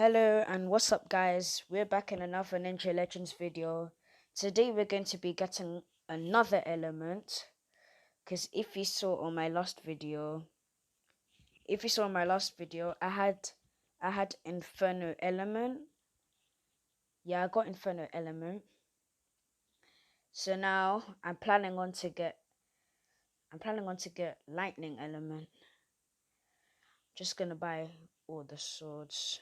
Hello and what's up guys, we're back in another Ninja Legends video. Today we're going to be getting another element, because if you saw my last video, I had Inferno element. Yeah, I got Inferno element. So now I'm planning on to get lightning element. Just gonna buy all the swords,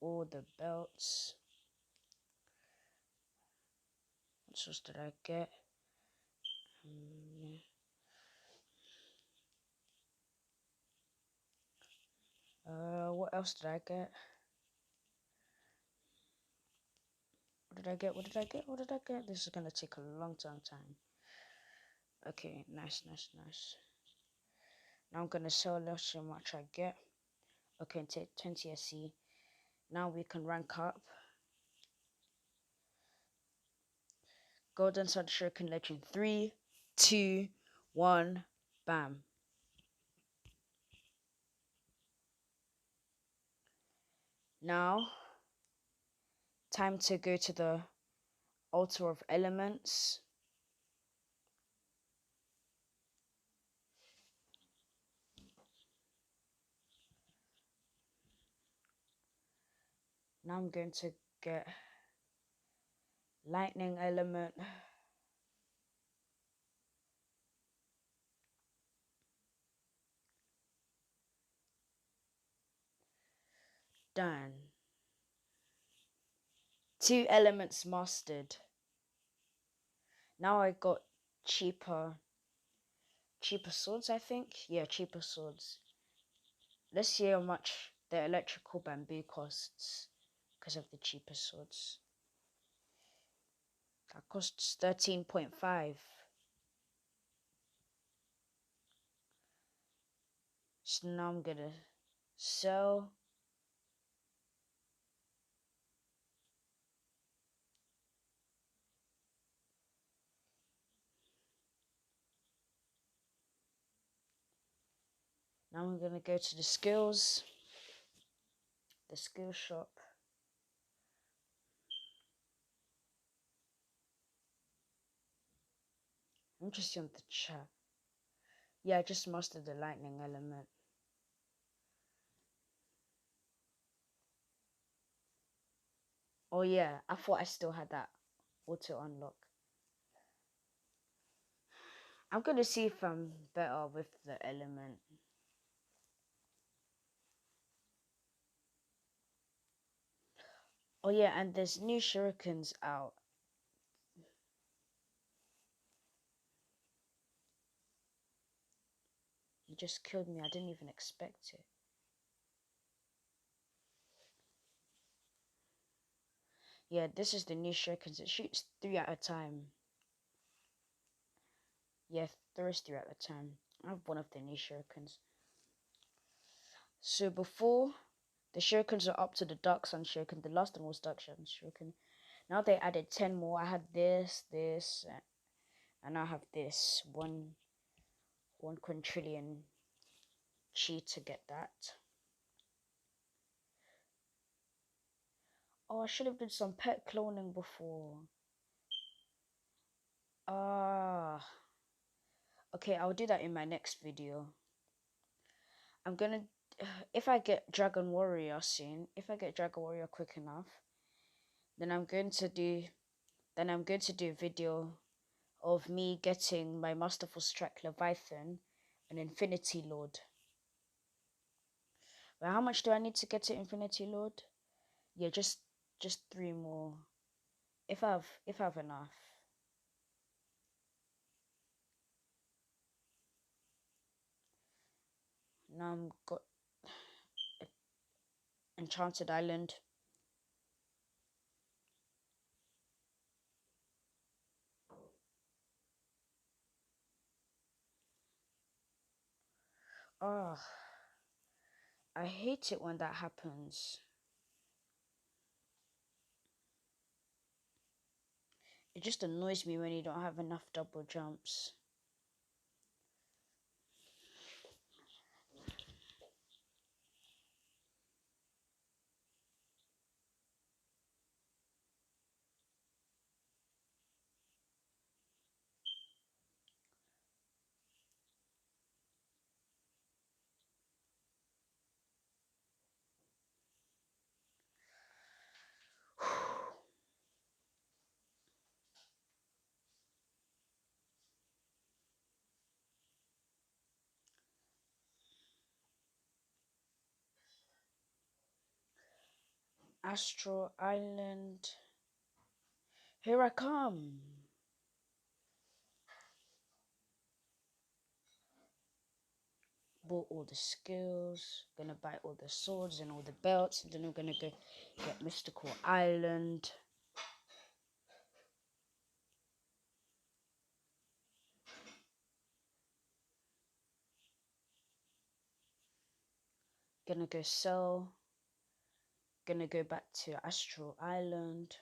all the belts. What swords did I get? What else did I get? What did I get? What did I get? What did I get? This is gonna take a long time. Okay, nice. Now I'm gonna sell less how much I get. Okay, take 20 SC. Now we can rank up. Golden Sun Shuriken Legend 3, 2, 1, bam. Now, time to go to the Altar of Elements. Now I'm going to get Lightning Element. Done. 2 elements mastered. Now I got cheaper swords, I think. Yeah, cheaper swords. Let's see how much the electrical bamboo costs because of the cheaper swords. That costs 13.5. So now I'm gonna sell. Now I'm gonna go to the skill shop. I'm just on the chat. Yeah, I just mastered the lightning element. Oh yeah, I thought I still had that auto unlock. I'm gonna see if I'm better with the element. Oh yeah, and there's new shurikens out. You just killed me. I didn't even expect it. Yeah, this is the new shurikens. It shoots 3 at a time. Yeah, there is 3 at a time. I have one of the new shurikens. So before, the shurikens are up to the Dark Sun shuriken. The last one was Dark Sun shuriken. Now they added 10 more. I had this, and I have this. One quintillion chi to get that. Oh, I should have done some pet cloning before. Ah. Okay, I'll do that in my next video. I'm gonna, if I get Dragon Warrior soon, if I get Dragon Warrior quick enough, then I'm going to do a video of me getting my Masterful Strike Leviathan and Infinity Lord. But how much do I need to get to Infinity Lord? Yeah, just 3 more. If I have enough. Now I'm got Enchanted Island. Oh, I hate it when that happens. It just annoys me when you don't have enough double jumps. Astro Island. Here I come. Bought all the skills. Gonna buy all the swords and all the belts. And then I'm gonna go get Mystical Island. Gonna go sell. Gonna go back to Astral Island.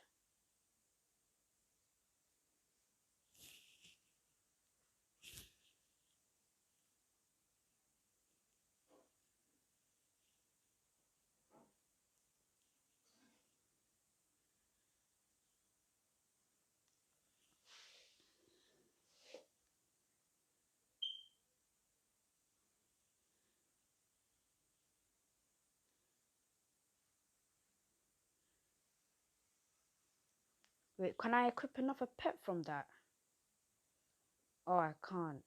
Wait, can I equip another pet from that? Oh, I can't.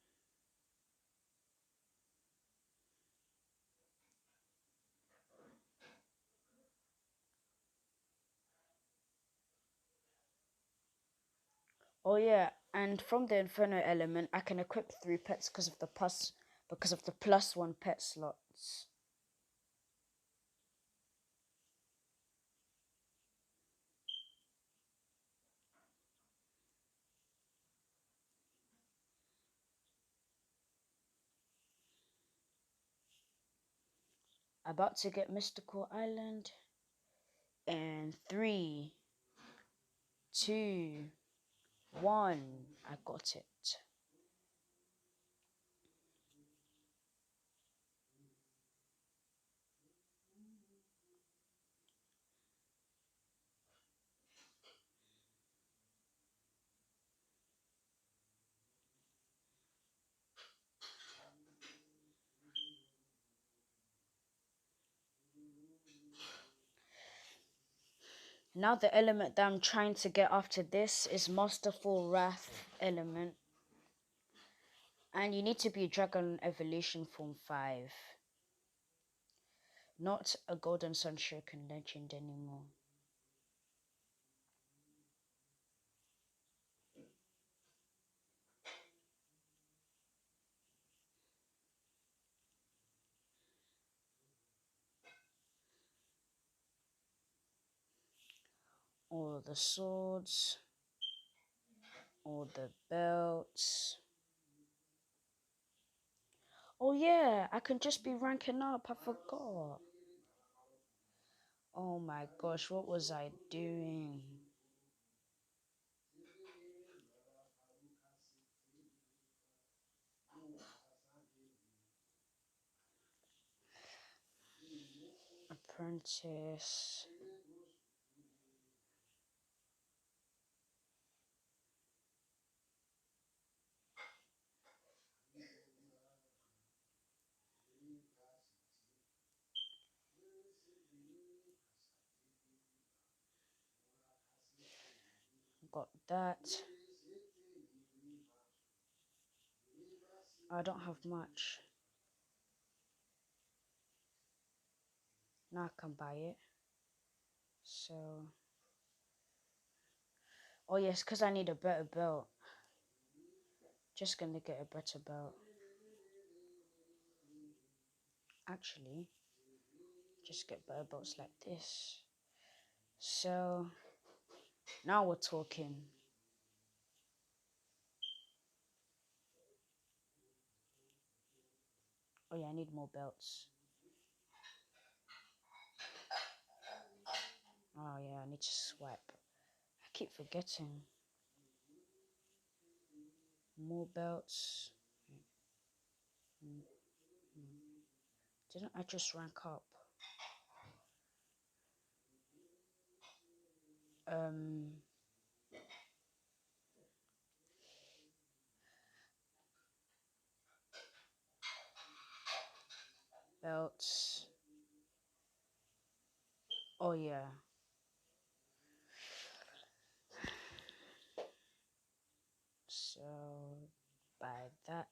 Oh yeah, and from the Inferno element, I can equip 3 pets because of the +1 pet slots. About to get Mystical Island. And 3, 2, 1. I got it. Now the element that I'm trying to get after this is Masterful Wrath element. And you need to be Dragon Evolution Form 5. Not a Golden Sun Shuriken Legend anymore. All the swords. All the belts. Oh yeah, I can just be ranking up. I forgot. Oh my gosh, what was I doing? Apprentice. Got that. I don't have much. Now I can buy it. So. Oh yes, because I need a better belt. Just gonna get a better belt. Actually, just get better belts like this. So. Now we're talking. Oh yeah, I need more belts. Oh yeah, I need to swipe. I keep forgetting. More belts. Didn't I just rank up? Belts. Oh yeah. So buy that.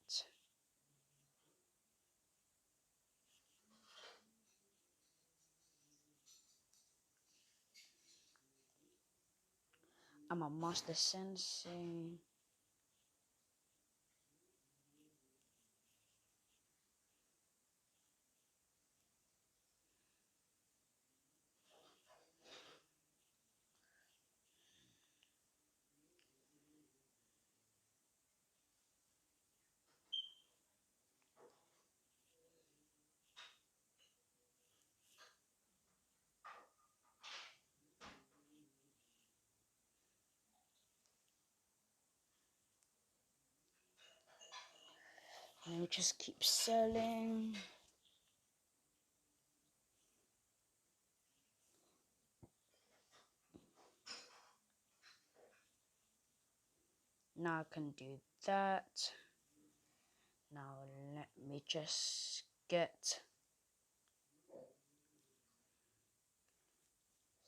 I'm a master sensei. Let me just keep selling. Now I can do that. Now let me just get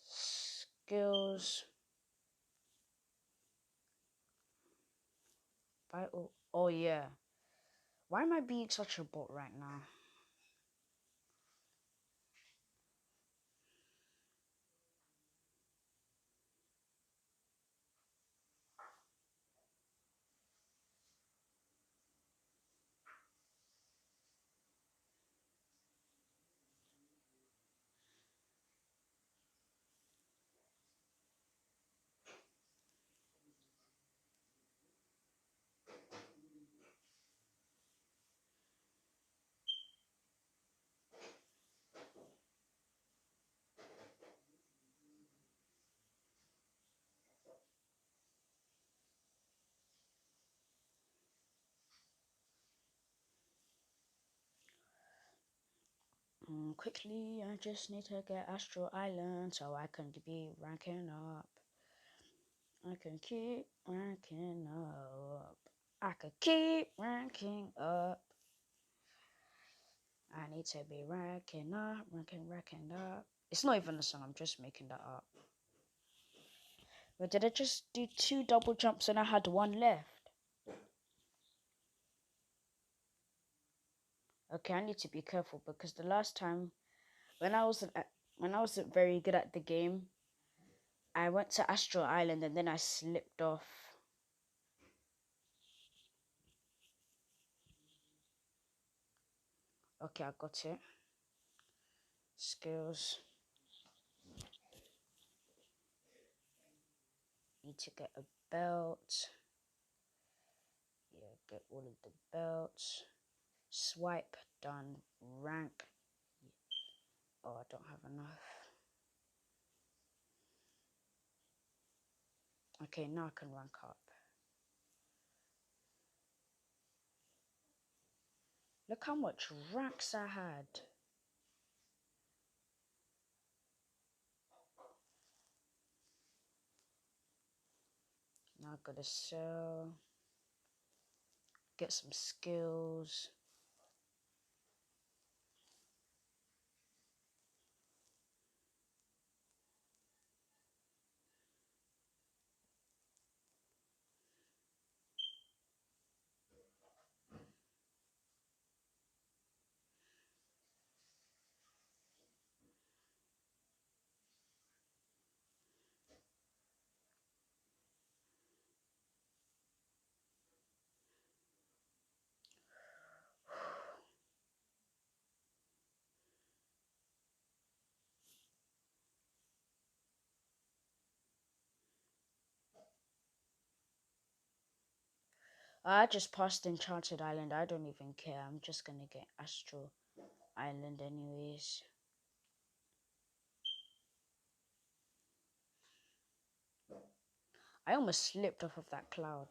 skills. Oh yeah. Why am I being such a bot right now? Quickly, I just need to get Astral Island so I can be ranking up. I can keep ranking up. I could keep ranking up. I need to be ranking up, ranking up. It's not even a song, I'm just making that up. But did I just do 2 double jumps and I had 1 left? Okay, I need to be careful because the last time when I wasn't very good at the game, I went to Astral Island and then I slipped off. Okay, I got it. Skills. Need to get a belt. Yeah, get all of the belts. Swipe, done. Rank. Oh, I don't have enough. Okay, now I can rank up. Look how much ranks I had. Now I gotta sell. Get some skills. I just passed Enchanted Island. I don't even care. I'm just gonna get Astral Island anyways. I almost slipped off of that cloud.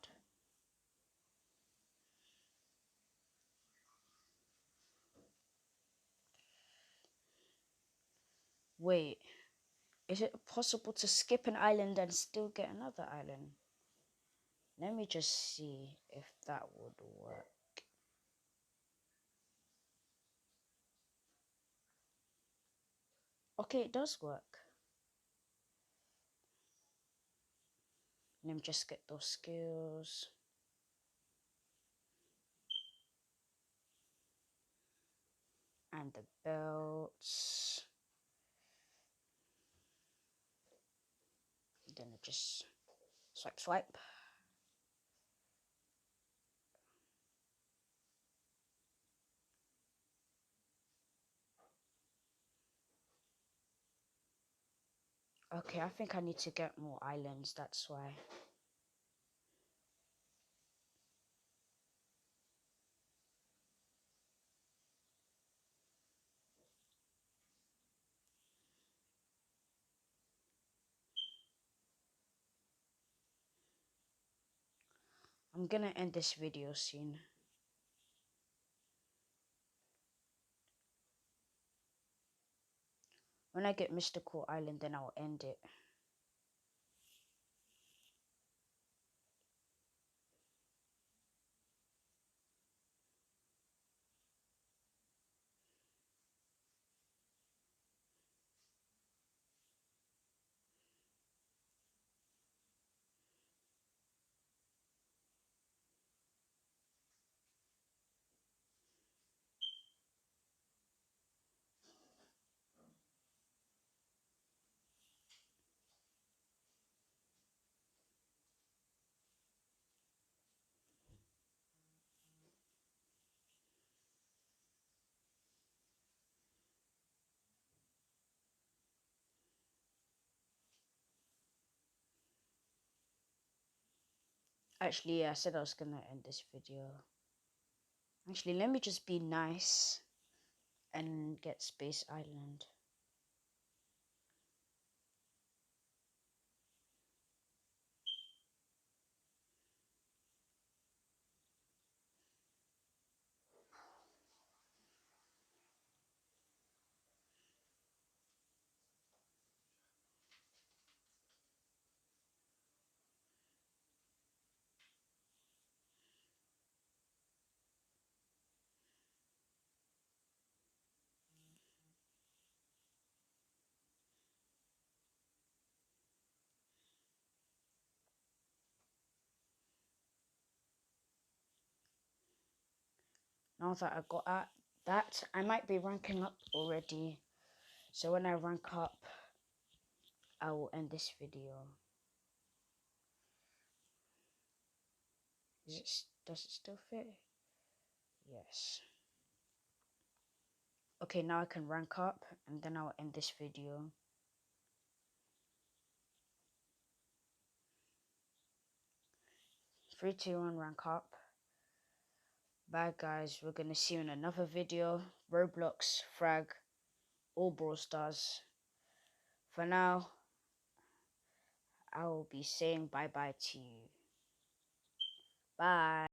Wait, is it possible to skip an island and still get another island? Let me just see if that would work. Okay, it does work. Let me just get those skills. And the belts. Then I just Swipe, swipe. Okay, I think I need to get more islands, that's why. I'm gonna end this video soon. When I get Mystical Island, then I'll end it. Actually, yeah, I said I was gonna end this video. Actually, let me just be nice and get Space Island. Now that I got at that, I might be ranking up already. So when I rank up, I will end this video. Does it still fit? Yes. Okay, now I can rank up and then I'll end this video. 3, 2, 1, rank up. Bye guys, we're gonna see you in another video. Roblox, Frag, all Brawl Stars. For now, I will be saying bye bye to you. Bye.